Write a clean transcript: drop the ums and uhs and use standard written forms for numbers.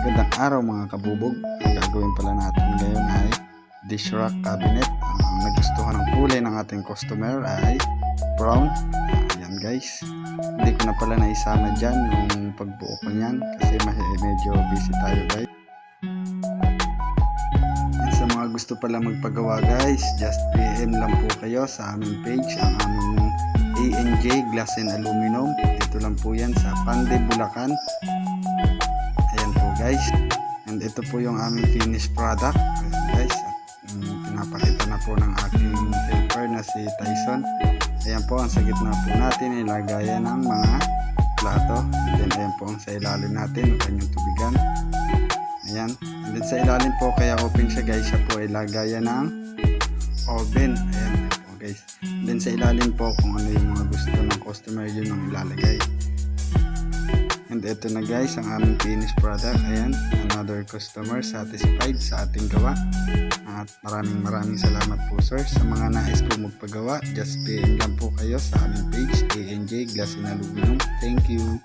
Magandang araw mga kabubog. Ang gagawin pala natin ngayon ay dish rack cabinet. Ang nagustuhan ng kulay ng ating customer ay brown. Ayan guys. Hindi ko na pala naisama dyan yung pagbuo ko niyan kasi medyo busy tayo guys. At sa mga gusto pala magpagawa guys, just PM lang po kayo sa aming page, ang aming ANJ Glass and Aluminum. Dito lang po yan sa Pande, Bulacan. Ayan po guys, and ito po yung aming finished product. Ayan guys, pinapakita na po ng aking helper na si Tyson. Ayan po, ang sa gitna po natin ilagayan ng mga plato. And then ayan po ang sa ilalim natin, ang kanyang tubigan. Ayan, and then sa ilalim po, kaya open siya guys, siya po ilagayan ng oven. Ayan po guys, and then sa ilalim po kung ano yung mga gusto ng customer, yun ang ilalagay. And ito na guys ang aming finished product. Ayan, another customer satisfied sa ating gawa. At maraming salamat po sir. Sa mga nais po magpagawa, just PM lang po kayo sa aming page ANJ Glass and Aluminum. Thank you.